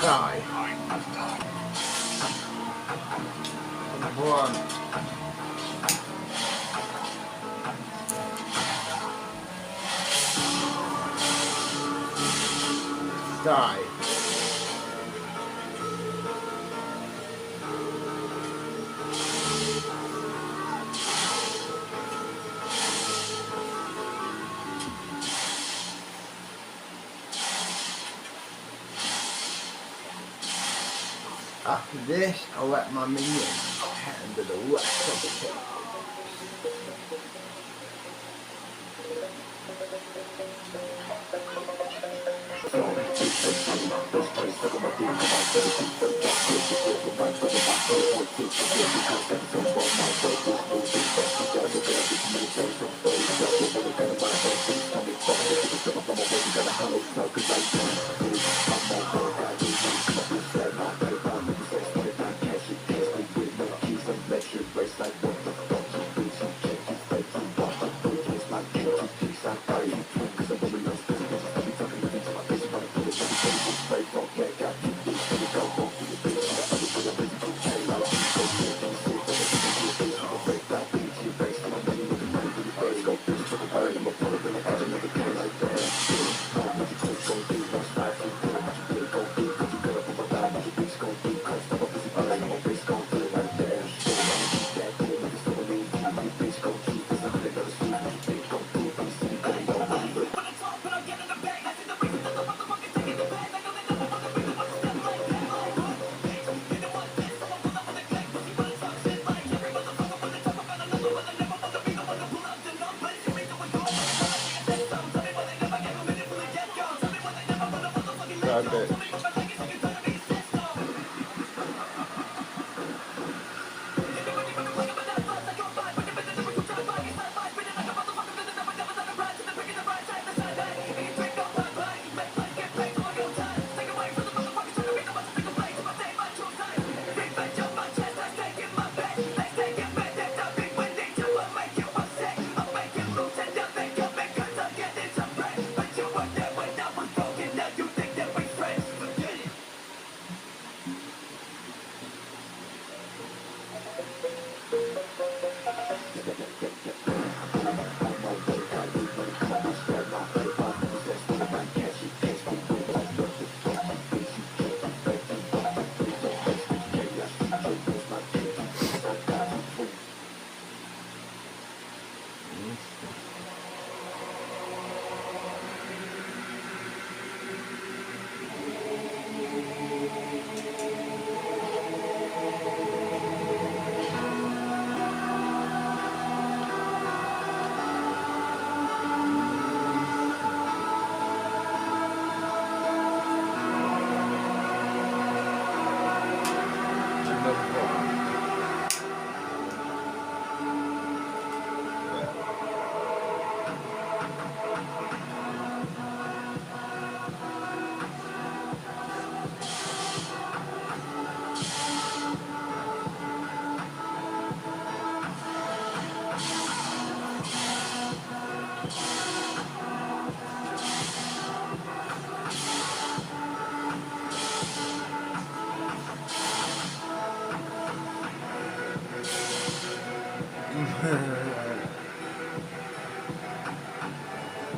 Die. One. Die. After this, I'll let my minions handle the rest of the cake. Bit.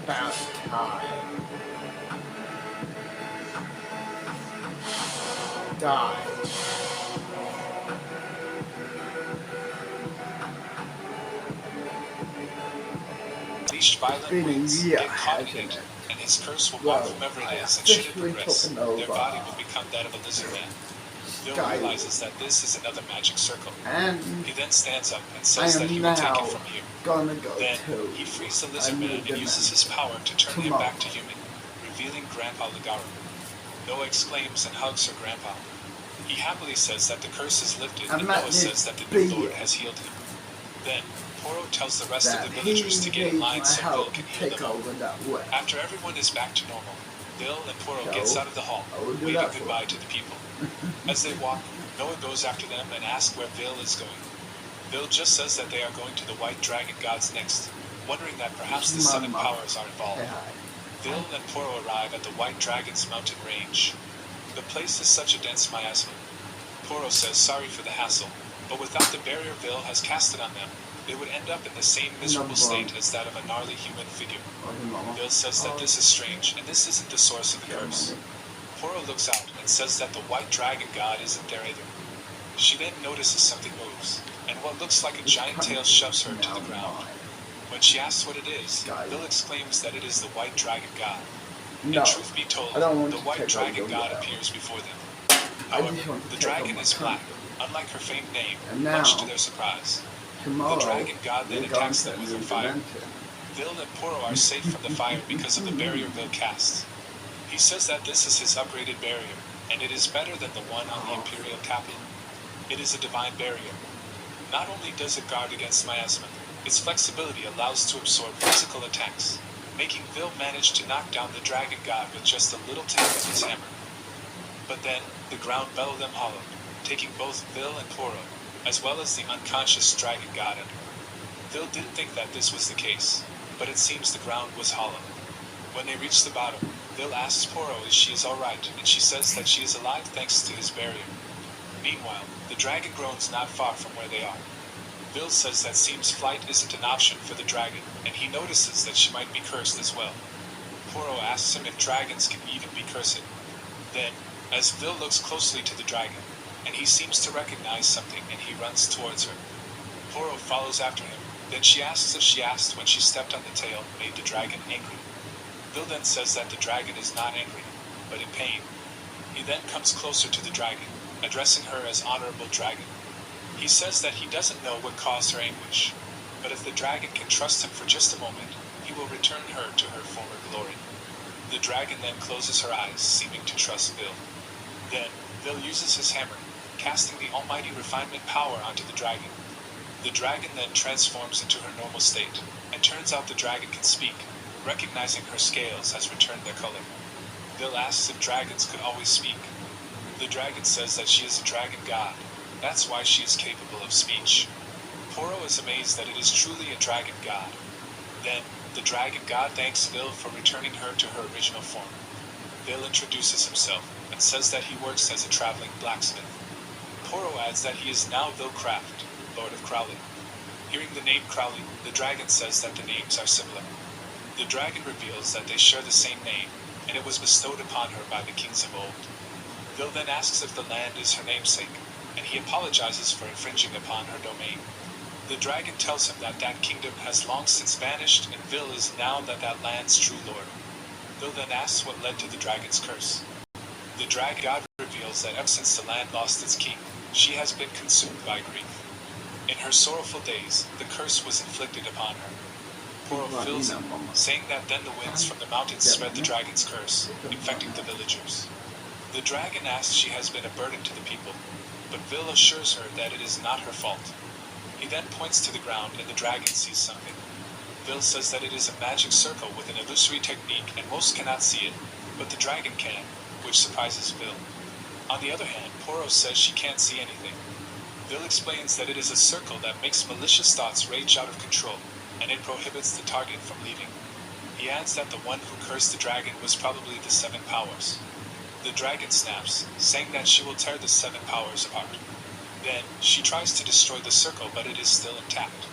About time. Die. Unleashed violent winds, incognito, and his curse will mark whomever it is and should it progress, their body will become that of a lizard man. Bill realizes that this is another magic circle. And he then stands up and says that he will take it from here. Then he to frees the lizard man and uses his power to turn him back to human, revealing Grandpa Ligaro. Noah exclaims and hugs her grandpa. He happily says that the curse is lifted, and Noah says that the new Lord has healed him. Then Poro tells the rest of the villagers to get in line so Bill can heal them all. After everyone is back to normal, Bill and Poro gets out of the hall, waving goodbye to the people. As they walk, Noah goes after them and asks where Bill is going. Bill just says that they are going to the White Dragon Gods next, wondering that perhaps the Seven Powers are involved. Bill and Poro arrive at the White Dragon's mountain range. The place is such a dense miasma. Poro says sorry for the hassle, but without the barrier Vil has casted on them, they would end up in the same miserable state as that of a gnarly human figure. Vil says that this is strange, and this isn't the source of the curse. Poro looks out and says that the white dragon god isn't there either. She then notices something moves, and what looks like a giant tail shoves her to the ground. When she asks what it is, Vil exclaims that it is the white dragon god. No, And truth be told, the white dragon god appears before them. However, the dragon is black, unlike her famed name, much to their surprise. The dragon god then attacks them with her fire. Vil and Poro are safe from the fire because of the barrier Vil casts. He says that this is his upgraded barrier, and it is better than the one on the Imperial capital. It is a divine barrier. Not only does it guard against miasma, its flexibility allows to absorb physical attacks, making Vil manage to knock down the dragon god with just a little tap of his hammer. But then, the ground bellowed them hollow, taking both Vil and Poro, as well as the unconscious dragon god under. Vil didn't think that this was the case, but it seems the ground was hollow. When they reach the bottom, Vil asks Poro if she is alright, and she says that she is alive thanks to his barrier. Meanwhile, the dragon groans not far from where they are. Vil says that seems flight isn't an option for the dragon, and he notices that she might be cursed as well. Poro asks him if dragons can even be cursed. Then, as Vil looks closely to the dragon, and he seems to recognize something, and he runs towards her. Poro follows after him. Then she asks if she asked when she stepped on the tail made the dragon angry. Vil then says that the dragon is not angry, but in pain. He then comes closer to the dragon, addressing her as Honorable Dragon. He says that he doesn't know what caused her anguish, but if the dragon can trust him for just a moment, he will return her to her former glory. The dragon then closes her eyes, seeming to trust Vil. Then, Vil uses his hammer, casting the almighty refinement power onto the dragon. The dragon then transforms into her normal state, and turns out the dragon can speak, recognizing her scales has returned their color. Vil asks if dragons could always speak. The dragon says that she is a dragon god. That's why she is capable of speech. Poro is amazed that it is truly a dragon god. Then, the dragon god thanks Vil for returning her to her original form. Vil introduces himself, and says that he works as a traveling blacksmith. Poro adds that he is now Vil Craft, Lord of Crowley. Hearing the name Crowley, the dragon says that the names are similar. The dragon reveals that they share the same name, and it was bestowed upon her by the kings of old. Vil then asks if the land is her namesake, and he apologizes for infringing upon her domain. The dragon tells him that that kingdom has long since vanished, and Vil is now that land's true lord. Vil then asks what led to the dragon's curse. The dragon god reveals that ever since the land lost its king, she has been consumed by grief. In her sorrowful days, the curse was inflicted upon her. Poro fills him, saying that then the winds from the mountains spread the dragon's curse, infecting the villagers. The dragon asks she has been a burden to the people, but Vil assures her that it is not her fault. He then points to the ground and the dragon sees something. Vil says that it is a magic circle with an illusory technique and most cannot see it, but the dragon can, which surprises Vil. On the other hand, Poro says she can't see anything. Vil explains that it is a circle that makes malicious thoughts rage out of control, and it prohibits the target from leaving. He adds that the one who cursed the dragon was probably the seven powers. The dragon snaps, saying that she will tear the seven powers apart. Then, she tries to destroy the circle, but it is still intact.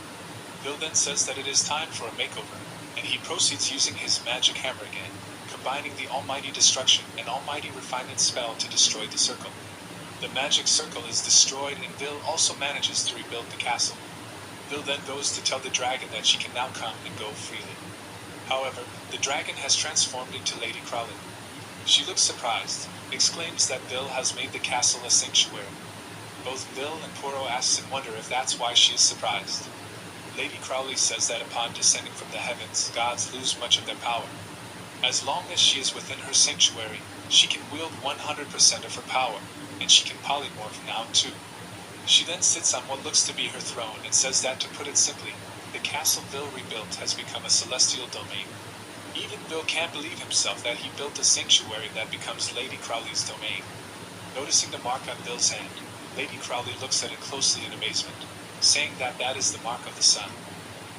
Vil then says that it is time for a makeover, and he proceeds using his magic hammer again, combining the almighty destruction and almighty refinement spell to destroy the circle. The magic circle is destroyed, and Vil also manages to rebuild the castle. Vil then goes to tell the dragon that she can now come and go freely. However, the dragon has transformed into Lady Crowley. She looks surprised, exclaims that Vil has made the castle a sanctuary. Both Vil and Poro ask and wonder if that's why she is surprised. Lady Crowley says that upon descending from the heavens, gods lose much of their power. As long as she is within her sanctuary, she can wield 100% of her power, and she can polymorph now too. She then sits on what looks to be her throne and says that, to put it simply, the castle Vil rebuilt has become a celestial domain. Even Vil can't believe himself that he built a sanctuary that becomes Lady Crowley's domain. Noticing the mark on Vil's hand, Lady Crowley looks at it closely in amazement, saying that that is the mark of the sun.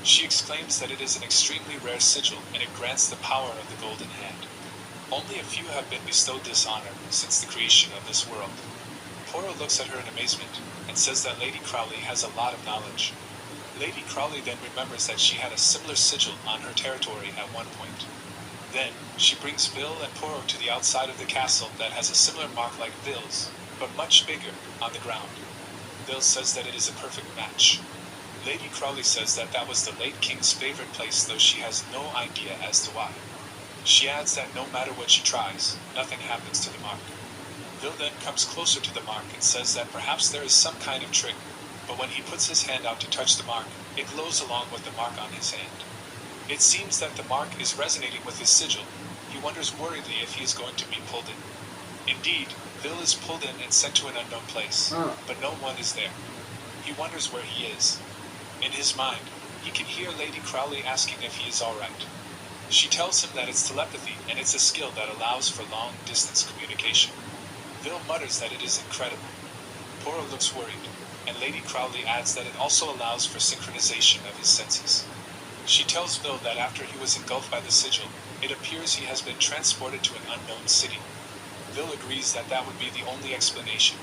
She exclaims that it is an extremely rare sigil, and it grants the power of the golden hand. Only a few have been bestowed this honor since the creation of this world. Poro looks at her in amazement and says that Lady Crowley has a lot of knowledge. Lady Crowley then remembers that she had a similar sigil on her territory at one point. Then, she brings Vil and Poro to the outside of the castle that has a similar mark like Vil's, but much bigger, on the ground. Vil says that it is a perfect match. Lady Crowley says that that was the late king's favorite place, though she has no idea as to why. She adds that no matter what she tries, nothing happens to the mark. Vil then comes closer to the mark and says that perhaps there is some kind of trick, but when he puts his hand out to touch the mark, it glows along with the mark on his hand. It seems that the mark is resonating with his sigil. He wonders worriedly if he is going to be pulled in. Indeed, Vil is pulled in and sent to an unknown place, but no one is there. He wonders where he is. In his mind, he can hear Lady Crowley asking if he is alright. She tells him that it's telepathy and it's a skill that allows for long-distance communication. Vil mutters that it is incredible. Poro looks worried, and Lady Crowley adds that it also allows for synchronization of his senses. She tells Vil that after he was engulfed by the sigil, it appears he has been transported to an unknown city. Vil agrees that that would be the only explanation.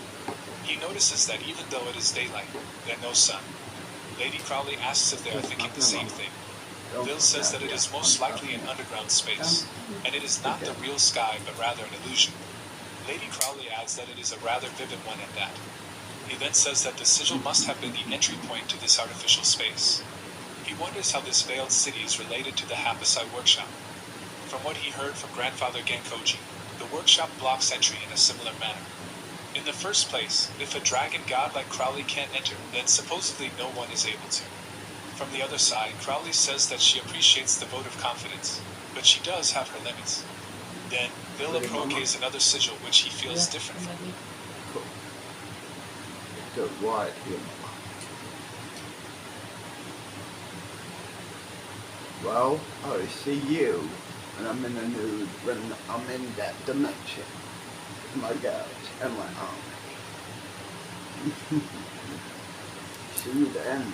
He notices that even though it is daylight, there's no sun. Lady Crowley asks if they are thinking the same thing. Vil says that it is most likely an underground space, and it is not the real sky but rather an illusion. Lady Crowley adds that it is a rather vivid one at that. He then says that the sigil must have been the entry point to this artificial space. He wonders how this veiled city is related to the Hapasai workshop. From what he heard from Grandfather Genkoji, the workshop blocks entry in a similar manner. In the first place, if a dragon god like Crowley can't enter, then supposedly no one is able to. From the other side, Crowley says that she appreciates the vote of confidence, but she does have her limits. Then, Vil approaches another sigil which he feels different from. Cool. Go wide here. Well, I see you, and I'm in a new, I'm in that dimension. My God, and my arm. See you then.